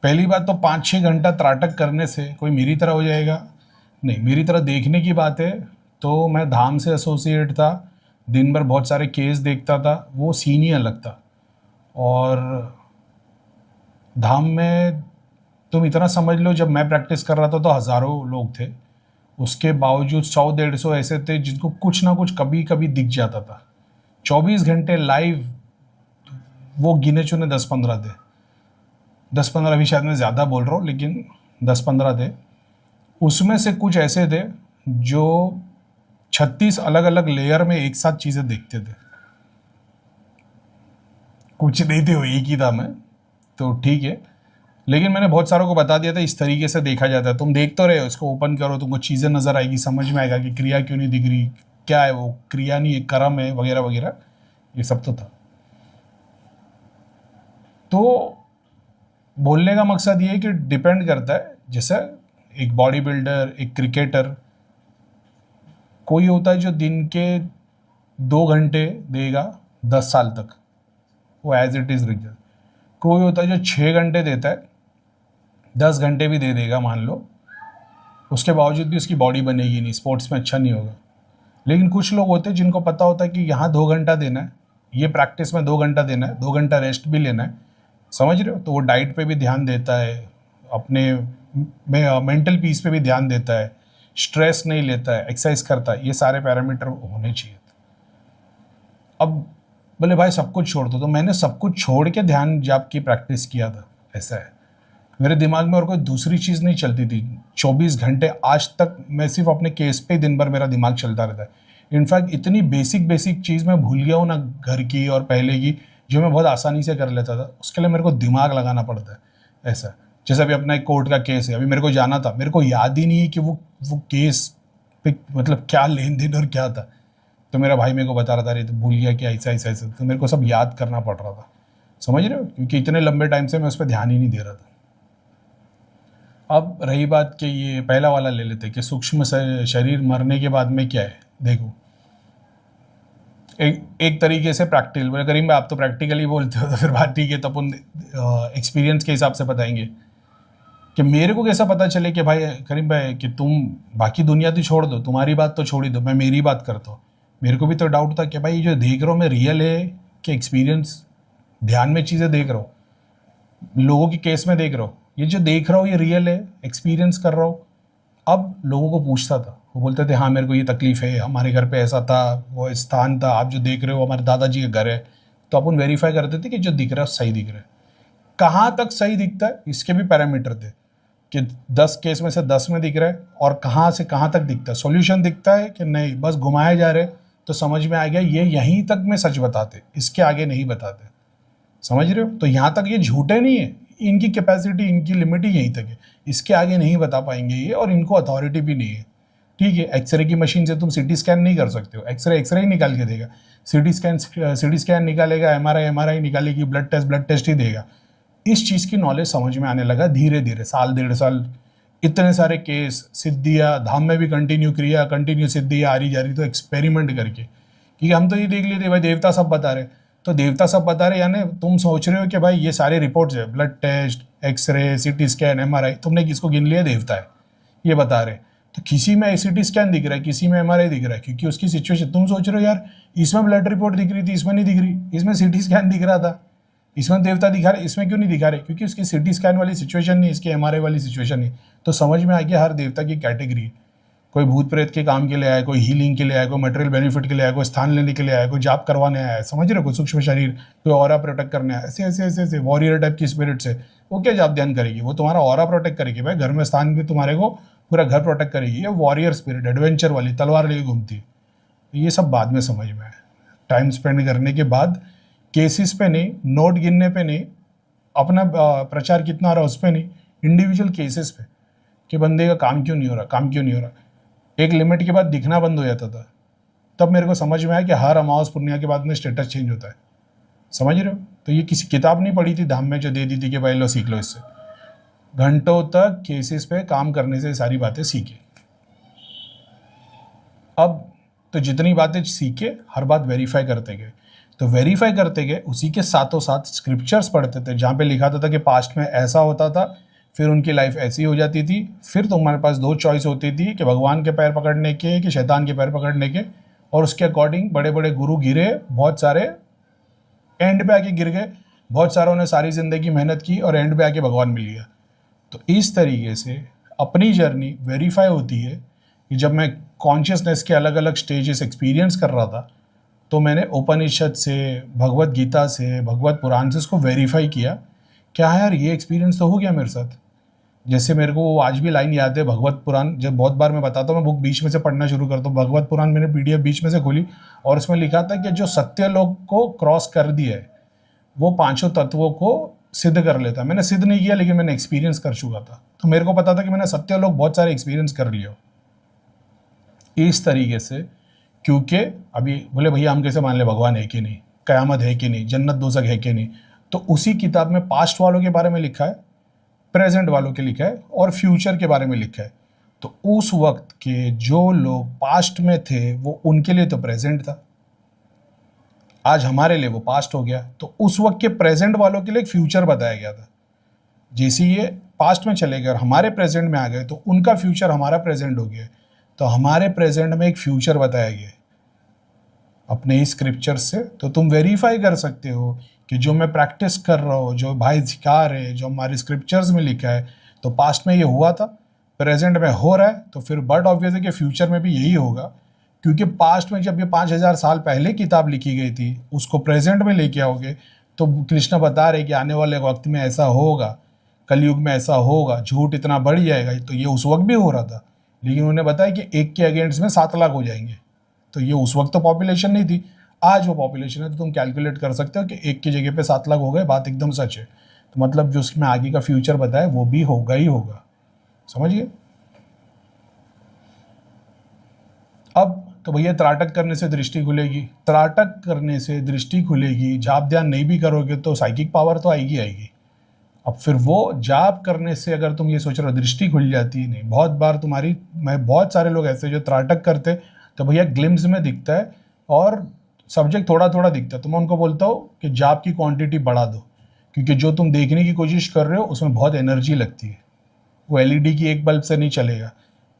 पहली बात तो 5-6 घंटा त्राटक करने से कोई मेरी तरह हो जाएगा? नहीं, मेरी तरह देखने की बात है तो मैं धाम से एसोसिएट था, दिन भर बहुत सारे केस देखता था, वो सीन ही अलग था। और धाम में तुम इतना समझ लो, जब मैं प्रैक्टिस कर रहा था तो हज़ारों लोग थे, उसके बावजूद 100-150 ऐसे थे जिनको कुछ ना कुछ कभी कभी दिख जाता था। 24 घंटे लाइव वो गिने चुने 10-15 थे। 10-15 भी शायद मैं ज़्यादा बोल रहा हूँ, लेकिन 10-15 थे। उसमें से कुछ ऐसे थे जो 36 अलग अलग लेयर में एक साथ चीज़ें देखते थे। कुछ नहीं थे, वो एक ही था मैं, तो ठीक है। लेकिन मैंने बहुत सारों को बता दिया था इस तरीके से देखा जाता है, तुम देख तो रहे हो, इसको ओपन करो, तुमको चीज़ें नज़र आएगी, समझ में आएगा कि क्रिया क्यों नहीं दिख रही, क्या है वो, क्रिया नहीं है, कर्म है, वगैरह वगैरह, ये सब तो था। तो बोलने का मकसद ये है कि डिपेंड करता है, जैसे एक बॉडी बिल्डर, एक क्रिकेटर, कोई होता है जो दिन के 2 घंटे देगा 10 साल तक, वो एज इट इज़ रिजल्ट। कोई होता है जो 6 घंटे देता है, 10 घंटे भी दे देगा मान लो, उसके बावजूद भी उसकी बॉडी बनेगी नहीं, स्पोर्ट्स में अच्छा नहीं होगा। लेकिन कुछ लोग होते हैं जिनको पता होता है कि यहाँ 2 घंटा देना है, ये प्रैक्टिस में 2 घंटा देना है, 2 घंटा रेस्ट भी लेना है, समझ रहे हो, तो वो डाइट पे भी ध्यान देता है, अपने मेंटल पीस पे भी ध्यान देता है, स्ट्रेस नहीं लेता है, एक्सरसाइज करता है, ये सारे पैरामीटर होने चाहिए। अब बोले भाई सब कुछ छोड़ दो, तो मैंने सब कुछ छोड़ के ध्यान जाप की प्रैक्टिस किया था। ऐसा है, मेरे दिमाग में और कोई दूसरी चीज़ नहीं चलती थी। 24 घंटे आज तक मैं सिर्फ अपने केस पे दिन भर मेरा दिमाग चलता रहता है। इनफैक्ट इतनी बेसिक बेसिक चीज़ मैं भूल गया हूँ ना, घर की और पहले की, जो मैं बहुत आसानी से कर लेता था, उसके लिए मेरे को दिमाग लगाना पड़ता है। ऐसा जैसे अभी अपना एक कोर्ट का केस है, अभी मेरे को जाना था, मेरे को याद ही नहीं है कि वो केस पे मतलब क्या लेन देन और क्या था। तो मेरा भाई मेरे को बता रहा था, अरे तो भूल गया कि ऐसा ऐसा ऐसा, तो मेरे को सब याद करना पड़ रहा था, समझ रहे हो, क्योंकि इतने लंबे टाइम से मैं उस पर ध्यान ही नहीं दे रहा था। अब रही बात कि ये पहला वाला ले लेते कि सूक्ष्म शरीर मरने के बाद में क्या है। देखो, एक तरीके से प्रैक्टिकल बोले, करीम भाई आप तो प्रैक्टिकली बोलते हो, तो फिर बात ठीक है, तो अपन एक्सपीरियंस के हिसाब से बताएंगे कि मेरे को कैसा पता चले कि भाई करीम भाई कि तुम बाकी दुनिया तो छोड़ दो, तुम्हारी बात तो छोड़ ही दो, मैं मेरी बात करता हूँ। मेरे को भी तो डाउट था कि भाई ये जो देख रहा हूँ मैं रियल है कि एक्सपीरियंस, ध्यान में चीज़ें देख रहा हूँ, लोगों के केस में देख रहा हूँ, ये जो देख रहा हूँ ये रियल है, एक्सपीरियंस कर रहा हूँ। अब लोगों को पूछता था, वो बोलते थे हाँ मेरे को ये तकलीफ़ है, हमारे घर पे ऐसा था, वो स्थान था, आप जो देख रहे हो हमारे दादाजी का घर है। तो अपन वेरीफाई करते थे कि जो दिख रहा है सही दिख रहा है। कहाँ तक सही दिखता है इसके भी पैरामीटर थे कि 10 केस में से 10 में दिख रहा है, और कहाँ से कहाँ तक दिखता है, सॉल्यूशन दिखता है कि नहीं, बस घुमाए जा रहे, तो समझ में आ गया ये यहीं तक में सच बताते, इसके आगे नहीं बताते, समझ रहे हो। तो यहाँ तक ये झूठे नहीं है, इनकी कैपेसिटी, इनकी लिमिट ही यहीं तक है, इसके आगे नहीं बता पाएंगे ये, और इनको अथॉरिटी भी नहीं है। ठीक है, एक्सरे की मशीन से तुम सीटी स्कैन नहीं कर सकते हो, एक्सरे ही निकाल के देगा, सीटी स्कैन निकालेगा, एमआरआई निकालेगी, ब्लड टेस्ट ही देगा। इस चीज़ की नॉलेज समझ में आने लगा धीरे धीरे, साल 1.5 साल, इतने सारे केस, सिद्धियाँ, धाम में भी कंटिन्यू सिद्धियाँ आ रही जा रही, तो एक्सपेरिमेंट करके, क्योंकि हम तो ये देख लेते भाई देवता सब बता रहे, तो देवता सब बता रहे यानी तुम सोच रहे हो कि भाई ये सारे रिपोर्ट्स है, blood test, X-ray, CT scan, MRI, तुमने किसको गिन लिया देवता है ये बता रहे। तो किसी में सीटी स्कैन दिख रहा है, किसी में एमआरआई दिख रहा है, क्योंकि उसकी सिचुएशन, तुम सोच रहे हो यार इसमें ब्लड रिपोर्ट दिख रही थी, इसमें नहीं दिख रही, इसमें सीटी स्कैन दिख रहा था, इसमें देवता दिखा रहे, इसमें क्यों नहीं दिखा रहे, क्योंकि उसकी सीटी स्कैन वाली सिचुएशन नहीं, इसकी एमआरआई वाली सिचुएशन नहीं। तो समझ में आ गया हर देवता की कैटेगरी, कोई भूत प्रेत के काम के लिए आया, कोई हीलिंग के लिए आया, कोई मटेरियल बेनिफिट के लिए आया, कोई स्थान लेने के लिए आया, कोई जाप करवाने आया है, समझ रहे हो, कोई सूक्ष्म शरीर, कोई ऑरा प्रोटेक्ट करने आया, ऐसे ऐसे ऐसे ऐसे वॉरियर टाइप की स्पिरिट से, वो क्या जाप ध्यान करेगी, वो तुम्हारा ऑरा प्रोटेक्ट करेगी भाई, घर में स्थान भी तुम्हारे को पूरा घर प्रोटेक्ट करेगी। ये वॉरियर स्पिरिट, एडवेंचर वाली, तलवार लेके घूमती है। ये सब बाद में समझ में आया, टाइम स्पेंड करने के बाद, केसेस पे नहीं, नोट गिनने पे नहीं, अपना प्रचार कितना आ रहा है उस पर नहीं, इंडिविजुअल केसेस पे कि बंदे का काम क्यों नहीं हो रहा। एक लिमिट के बाद दिखना बंद हो जाता था, तब मेरे को समझ में आया कि हर अमावस पुण्य के बाद में स्टेटस चेंज होता है, समझ रहे हो। तो ये किसी किताब नहीं पढ़ी थी धाम में जो दे दी थी कि भाई लो सीख लो इससे, घंटों तक केसेस पे काम करने से सारी बातें सीखे। अब तो जितनी बातें सीखे हर बात वेरीफाई करते गए, तो वेरीफाई करते गए, उसी के साथों साथ स्क्रिप्चर्स पढ़ते थे जहाँ पे लिखा था कि पास्ट में ऐसा होता था, फिर उनकी लाइफ ऐसी हो जाती थी। फिर तुम्हारे पास दो चॉइस होती थी कि भगवान के पैर पकड़ने के कि शैतान के पैर पकड़ने के, और उसके अकॉर्डिंग बड़े बड़े गुरु गिरे, बहुत सारे एंड पे आके गिर गए, बहुत सारों ने सारी ज़िंदगी मेहनत की और एंड पे आके भगवान मिल गया। तो इस तरीके से अपनी जर्नी वेरीफाई होती है कि जब मैं कॉन्शियसनेस के अलग अलग स्टेजेस एक्सपीरियंस कर रहा था, तो मैंने उपनिषद से, भगवत गीता से, भगवत पुराण से इसको वेरीफाई किया, क्या यार ये एक्सपीरियंस तो हो गया मेरे साथ। जैसे मेरे को आज भी लाइन याद है, भगवत पुराण जब बहुत बार मैं बताता हूँ, मैं बुक बीच में से पढ़ना शुरू करता हूँ, भगवत पुराण मैंने पीडीएफ बीच में से खोली और उसमें लिखा था कि जो सत्य लोग को क्रॉस कर दिया है वो पांचों तत्वों को सिद्ध कर लेता। मैंने सिद्ध नहीं किया, लेकिन मैंने एक्सपीरियंस कर चुका था, तो मेरे को पता था कि मैंने सत्य लोग बहुत सारे एक्सपीरियंस कर लिया इस तरीके से। क्योंकि अभी बोले भैया हम कैसे मान ले भगवान है कि नहीं, कयामत है कि नहीं, जन्नत दोज़ख है कि नहीं, तो उसी किताब में पास्ट वालों के बारे में लिखा है, प्रेजेंट वालों के लिखा है और फ्यूचर के बारे में लिखा है। तो उस वक्त के जो लोग पास्ट में थे वो उनके लिए तो प्रेजेंट था, आज हमारे लिए वो पास्ट हो गया। तो उस वक्त के प्रेजेंट वालों के लिए एक फ्यूचर बताया गया था। जैसे ये पास्ट में चले गए और हमारे प्रेजेंट में आ गए, तो उनका फ्यूचर हमारा प्रेजेंट हो गया। तो हमारे प्रेजेंट में एक फ्यूचर बताया गया अपने इस स्क्रिप्चर से। तो तुम वेरीफाई कर सकते हो कि जो मैं प्रैक्टिस कर रहा हूँ, जो भाई सिखा रहे, जो हमारे स्क्रिप्चर्स में लिखा है, तो पास्ट में ये हुआ था, प्रेजेंट में हो रहा है, तो फिर बट ऑब्वियस है कि फ्यूचर में भी यही होगा। क्योंकि पास्ट में जब ये 5000 साल पहले किताब लिखी गई थी, उसको प्रेजेंट में लेके आओगे तो कृष्ण बता रहे कि आने वाले वक्त में ऐसा होगा, कलयुग में ऐसा होगा, झूठ इतना बढ़ जाएगा। तो ये उस वक्त भी हो रहा था, लेकिन उन्होंने बताया कि एक के अगेंस्ट में 7 लाख हो जाएंगे। तो ये उस वक्त तो पॉपुलेशन नहीं थी, आज वो पॉपुलेशन है। तो तुम कैलकुलेट कर सकते हो कि एक की जगह पे 7 लाख हो गए, बात एकदम सच है। तो मतलब जो उसमें आगे का फ्यूचर बताया वो भी होगा ही होगा, समझिए। अब तो भैया त्राटक करने से दृष्टि खुलेगी, त्राटक करने से दृष्टि खुलेगी, जाप ध्यान नहीं भी करोगे तो साइकिक पावर तो आएगी आएगी। अब फिर वो जाप करने से अगर तुम ये सोच रहे हो दृष्टि खुल जाती, नहीं, बहुत बार तुम्हारी, मैं बहुत सारे लोग ऐसे जो त्राटक करते तो भैया ग्लिम्स में दिखता है और सब्जेक्ट थोड़ा थोड़ा दिखता है। तो मैं उनको बोलता हूँ कि जाप की क्वांटिटी बढ़ा दो, क्योंकि जो तुम देखने की कोशिश कर रहे हो उसमें बहुत एनर्जी लगती है। वो एलईडी की एक बल्ब से नहीं चलेगा,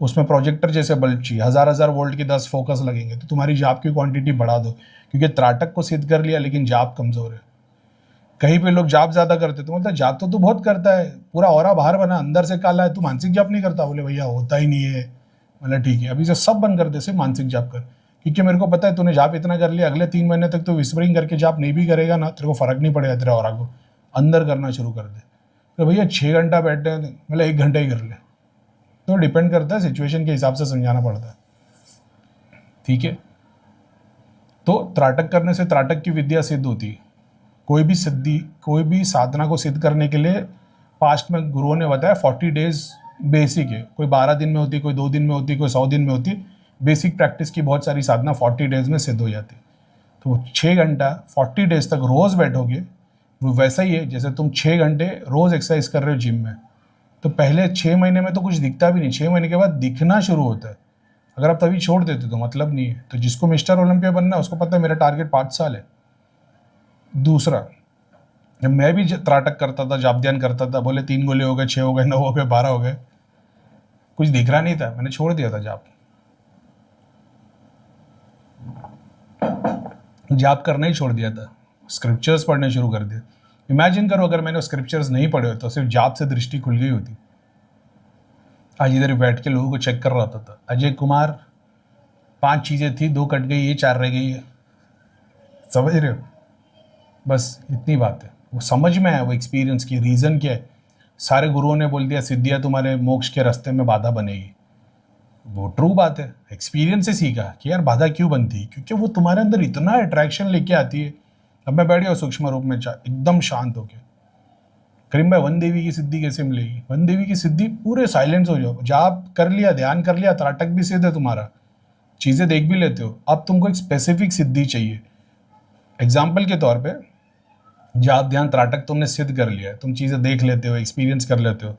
उसमें प्रोजेक्टर जैसे बल्ब चाहिए, 1000 वोल्ट के 10 फोकस लगेंगे। तो तुम्हारी जाप की क्वांटिटी बढ़ा दो, क्योंकि त्राटक को सिद्ध कर लिया लेकिन जाप कमज़ोर है। कहीं पे लोग जाप ज़्यादा करते तो मतलब जाप तो तू बहुत करता है, पूरा ऑरा बाहर बना, अंदर से काला है, तू मानसिक जाप नहीं करता। बोले भैया होता ही नहीं है। मतलब ठीक है, अभी से सब बंद कर दे, सिर्फ मानसिक जाप कर, क्योंकि मेरे को पता है तूने जाप इतना कर लिया, अगले 3 महीने तक तो विस्परिंग करके जाप नहीं भी करेगा ना, तेरे को फर्क नहीं पड़ेगा, तेरा ऑरा को अंदर करना शुरू कर दे। तो भैया 6 घंटा बैठे मतलब 1 घंटा ही कर ले। तो डिपेंड करता है, सिचुएशन के हिसाब से समझाना पड़ता है, ठीक है। तो त्राटक करने से त्राटक की विद्या सिद्ध होती है। कोई भी सिद्धि, कोई भी साधना को सिद्ध करने के लिए पास्ट में गुरुओं ने बताया 40 डेज बेसिक है। कोई 12 दिन में होती, कोई 2 दिन में होती, कोई 100 दिन में होती। बेसिक प्रैक्टिस की बहुत सारी साधना 40 डेज में सिद्ध हो जाती। तो 6 घंटा 40 डेज तक रोज़ बैठोगे, वो वैसा ही है जैसे तुम 6 घंटे रोज़ एक्सरसाइज कर रहे हो जिम में। तो पहले 6 महीने में तो कुछ दिखता भी नहीं, 6 महीने के बाद दिखना शुरू होता है। अगर आप तभी छोड़ देते तो मतलब नहीं है। तो जिसको मिस्टर ओलंपिया बनना है उसको पता है मेरा टारगेट 5 साल है। दूसरा, जब मैं भी त्राटक करता था, जाप ध्यान करता था, बोले 3 गोले हो गए, 6 हो गए, 9 हो गए, 12 हो गए, कुछ दिख रहा नहीं था, मैंने छोड़ दिया था जाप। जाप करना ही छोड़ दिया था, स्क्रिप्चर्स पढ़ने शुरू कर दिए। इमेजिन करो अगर मैंने स्क्रिप्चर्स नहीं पढ़े तो सिर्फ जाप से दृष्टि खुल गई होती। आज इधर बैठ के लोगों को चेक कर रहा था अजय कुमार, 5 चीज़ें थी, 2 कट गई है, 4 रह गई है, समझ रहे हो। बस इतनी बात है, वो समझ में आया, वो एक्सपीरियंस की रीज़न क्या है। सारे गुरुओं ने बोल दिया सिद्धियाँ तुम्हारे मोक्ष के रास्ते में बाधा बनेगी, वो ट्रू बात है। एक्सपीरियंस से सीखा कि यार बाधा क्यों बनती है, क्योंकि वो तुम्हारे अंदर इतना अट्रैक्शन लेके आती है। अब मैं बैठ गया सूक्ष्म रूप में एकदम शांत होके, करीम भाई वन देवी की सिद्धि कैसे मिलेगी? वन देवी की सिद्धि पूरे साइलेंस हो जाओ, जाप कर लिया, ध्यान कर लिया, त्राटक भी सिद्ध है तुम्हारा, चीज़ें देख भी लेते हो। अब तुमको एक स्पेसिफिक सिद्धि चाहिए। एग्जाम्पल के तौर पे जाप ध्यान त्राटक तुमने सिद्ध कर लिया है, तुम चीज़ें देख लेते हो, एक्सपीरियंस कर लेते हो।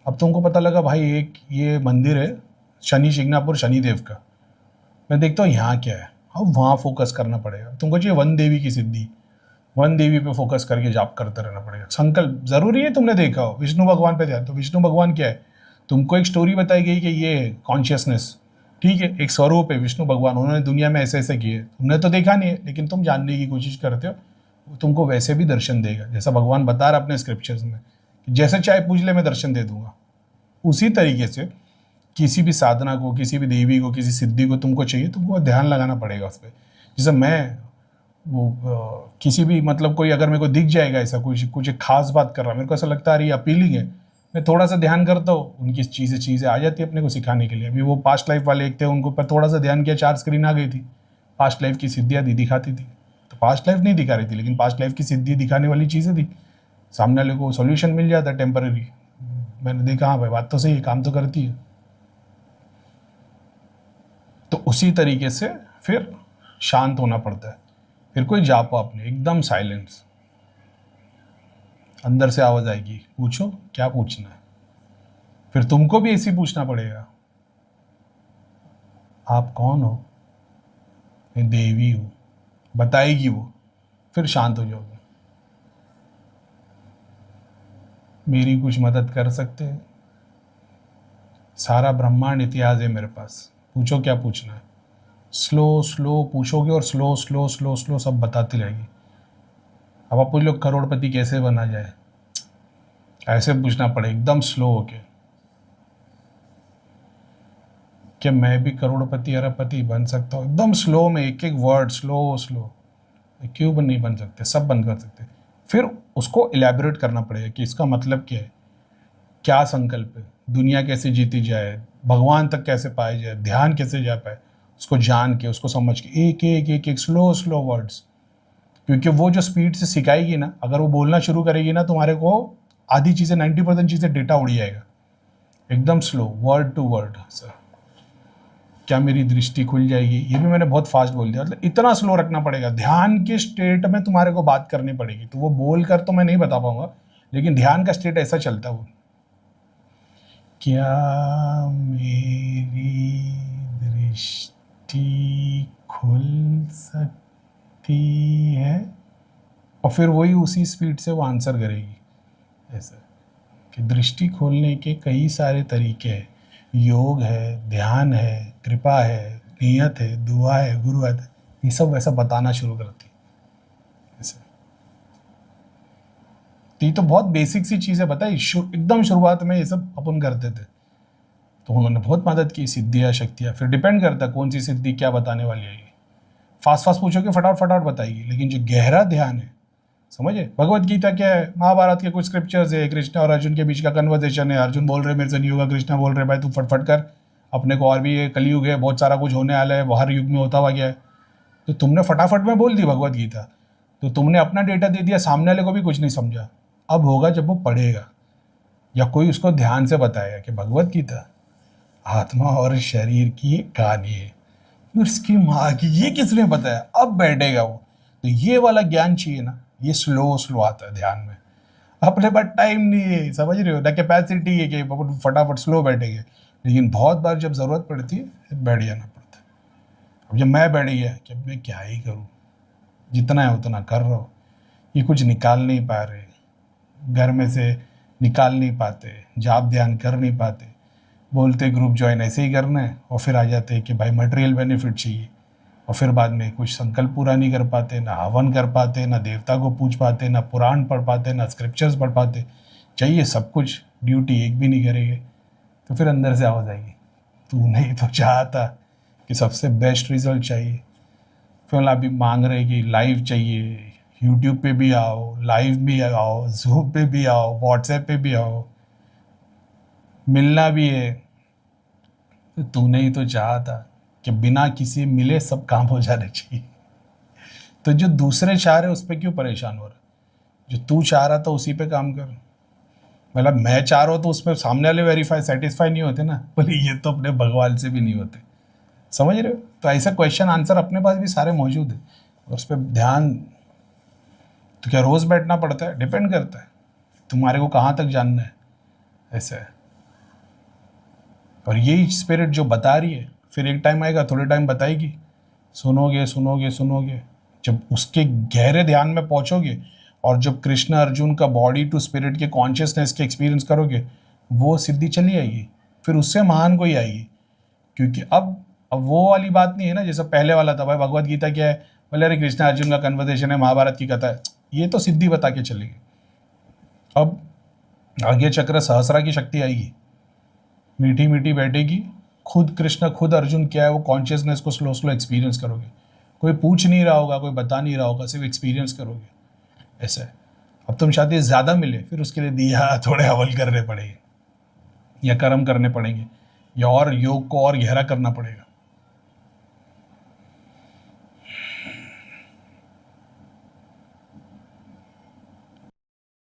अब तुमको पता लगा भाई एक ये मंदिर है शनि शिंगणापुर शनिदेव का, मैं देखता हूँ यहाँ क्या है, अब वहाँ फोकस करना पड़ेगा तुमको। चाहिए वन देवी की सिद्धि, वन देवी पे फोकस करके जाप करते रहना पड़ेगा। संकल्प जरूरी है, तुमने देखा हो विष्णु भगवान पे ध्यान, तो विष्णु भगवान क्या है, तुमको एक स्टोरी बताई गई कि ये कॉन्शियसनेस, ठीक है, एक स्वरूप है विष्णु भगवान, उन्होंने दुनिया में ऐसे ऐसे किए, तुमने तो देखा नहीं है लेकिन तुम जानने की कोशिश करते हो, वो तुमको वैसे भी दर्शन देगा। जैसा भगवान बता रहा अपने स्क्रिप्चर्स में, जैसे चाहे पूछ ले मैं दर्शन दे दूंगा। उसी तरीके से किसी भी साधना को, किसी भी देवी को, किसी सिद्धि को तुमको चाहिए, तुमको ध्यान लगाना पड़ेगा उस पर। जैसे मैं किसी भी मतलब कोई अगर मेरे को दिख जाएगा ऐसा कुछ कुछ एक खास बात कर रहा है, मेरे को ऐसा लगता है ये अपीलिंग है, मैं थोड़ा सा ध्यान करता हूँ, उनकी चीज़ें आ जाती है अपने को सिखाने के लिए। अभी वो पास्ट लाइफ वाले एक थे, उनको पर थोड़ा सा ध्यान किया 4 स्क्रीन आ गई थी, पास्ट लाइफ की सिद्धियाँ दिखाती थी। तो पास्ट लाइफ नहीं दिखा रही थी लेकिन पास्ट लाइफ की सिद्धि दिखाने वाली चीज़ें थी, सामने वाले को सोल्यूशन मिल जाता है टेम्पररी। मैंने देखा हाँ भाई बात तो सही है, काम तो करती है। तो उसी तरीके से फिर शांत होना पड़ता है। फिर कोई जापो अपने एकदम साइलेंस, अंदर से आवाज आएगी, पूछो क्या पूछना है। फिर तुमको भी ऐसे पूछना पड़ेगा, आप कौन हो, मैं देवी हूँ, बताएगी वो, फिर शांत हो जाओगे। मेरी कुछ मदद कर सकते हैं, सारा ब्रह्मांड इतिहास है मेरे पास, पूछो क्या पूछना है। स्लो स्लो पूछोगे और स्लो स्लो स्लो स्लो सब बताती रहेगी। अब आप पूछ लो करोड़पति कैसे बना जाए, ऐसे पूछना पड़े एकदम स्लो होके, क्या मैं भी करोड़पति अरबपति बन सकता हूँ, एकदम स्लो में एक एक वर्ड स्लो स्लो। क्यों नहीं बन सकते, सब बन कर सकते। फिर उसको इलेबोरेट करना पड़ेगा कि इसका मतलब क्या है, क्या संकल्प है, दुनिया कैसे जीती जाए, भगवान तक कैसे पाए जाए, ध्यान कैसे जा पाए, उसको जान के उसको समझ के एक एक एक एक स्लो स्लो वर्ड्स। क्योंकि वो जो स्पीड से सिखाएगी ना, अगर वो बोलना शुरू करेगी ना, तुम्हारे को आधी चीज़ें 90% चीज़ें डेटा उड़ जाएगा, एकदम slow word to word. Sir क्या मेरी दृष्टि खुल जाएगी, ये भी मैंने बहुत फास्ट बोल दिया, मतलब इतना स्लो रखना पड़ेगा। ध्यान के स्टेट में तुम्हारे को बात करनी पड़ेगी, तो वो बोल कर तो मैं नहीं बता पाऊंगा, लेकिन ध्यान का स्टेट ऐसा चलता है वो, क्या मेरी दृष्टि खुल सकती है, और फिर वही उसी स्पीड से वो आंसर करेगी। ऐसा कि दृष्टि खोलने के कई सारे तरीके हैं, योग है, ध्यान है, कृपा है, नियत है, दुआ है, गुरु है, ये सब वैसा बताना शुरू करती है। ऐसे तो ये तो बहुत बेसिक सी चीज़ें बताई, एकदम शुरुआत में ये सब अपन करते थे, तो उन्होंने बहुत मदद की, सिद्धियाँ शक्तियाँ। फिर डिपेंड करता है कौन सी सिद्धि क्या बताने वाली है। फास्ट फास्ट पूछोगे फटाफट फटाफट बताएगी, लेकिन जो गहरा ध्यान है, समझे, भगवत गीता क्या है, महाभारत के कुछ स्क्रिप्चर्स है, कृष्ण और अर्जुन के बीच का कन्वर्सेशन है, अर्जुन बोल रहे मेरे से नहीं होगा, कृष्ण बोल रहे भाई तू फटफट कर, अपने को और भी ये कलयुग है, बहुत सारा कुछ होने वाला है, हर युग में होता हुआ गया है। तो तुमने फटाफट में बोल दी भगवत गीता, तो तुमने अपना डेटा दे दिया, सामने वाले को भी कुछ नहीं समझा। अब होगा जब वो पढ़ेगा या कोई उसको ध्यान से बताएगा कि भगवत गीता आत्मा और शरीर की एक कहानी है, उसकी माँ की, ये किसने बताया, अब बैठेगा वो। तो ये वाला ज्ञान चाहिए ना, ये स्लो स्लो आता है ध्यान में, अपने पास टाइम नहीं है, समझ रहे हो ना, कैपेसिटी है कि फटाफट स्लो बैठेंगे, लेकिन बहुत बार जब ज़रूरत पड़ती है बैठ जाना पड़ता है। अब जब मैं बैठ गया कि अब मैं क्या ही करूँ, जितना है उतना कर रहा हूँ, ये कुछ निकाल नहीं पा रहे, घर में से निकाल नहीं पाते, जाप ध्यान कर नहीं पाते, बोलते ग्रुप ज्वाइन ऐसे ही करना है, और फिर आ जाते हैं कि भाई मटेरियल बेनिफिट चाहिए, और फिर बाद में कुछ संकल्प पूरा नहीं कर पाते, ना हवन कर पाते, ना देवता को पूछ पाते, ना पुराण पढ़ पाते, ना स्क्रिप्चर्स पढ़ पाते, चाहिए सब कुछ, ड्यूटी एक भी नहीं करेंगे। तो फिर अंदर से आवाज़ आएगी, तू नहीं तो चाहता कि सबसे बेस्ट रिजल्ट चाहिए, फिर अभी मांग रहे कि लाइव चाहिए, यूट्यूब पे भी आओ, लाइव भी आओ, जूम पे भी आओ, व्हाट्सएप पे भी आओ, मिलना भी है। तो तूने ही तो चाहा था कि बिना किसी मिले सब काम हो जाने चाहिए, तो जो दूसरे चाह रहे उस पर क्यों परेशान हो रहा, जो तू चाह रहा था उसी पे काम कर। मतलब मैं चाह रहा हूँ तो उसमें सामने वाले वेरीफाई सेटिस्फाई नहीं होते ना, बोले ये तो अपने भगवान से भी नहीं होते, समझ रहे हो। तो ऐसा क्वेश्चन आंसर अपने पास भी सारे मौजूद है, और उस पर ध्यान तो क्या रोज़ बैठना पड़ता है, डिपेंड करता है तुम्हारे को कहाँ तक जानना है, ऐसा है। और यही स्पिरिट जो बता रही है, फिर एक टाइम आएगा थोड़े टाइम बताएगी, सुनोगे सुनोगे सुनोगे, जब उसके गहरे ध्यान में पहुंचोगे और जब कृष्ण अर्जुन का बॉडी टू स्पिरिट के कॉन्शियसनेस के एक्सपीरियंस करोगे, वो सिद्धि चली आएगी, फिर उससे महान कोई आएगी। क्योंकि अब वो वाली बात नहीं है ना जैसा पहले वाला था, भाई भगवत गीता क्या है, बोले अरे कृष्ण अर्जुन का कन्वर्सेशन है, महाभारत की कथा है, ये तो सिद्धि बता के चलेगी। अब आगे चक्र सहस्रा की शक्ति आएगी, मीठी मीठी बैठेगी, खुद कृष्ण खुद अर्जुन क्या है वो कॉन्शियसनेस को स्लो स्लो एक्सपीरियंस करोगे। कोई पूछ नहीं रहा होगा, कोई बता नहीं रहा होगा, सिर्फ एक्सपीरियंस करोगे। ऐसा है। अब तुम चाहते हैं ज़्यादा मिले, फिर उसके लिए दिया थोड़े हवल करने पड़ेंगे या कर्म करने पड़ेंगे या और योग को और गहरा करना पड़ेगा।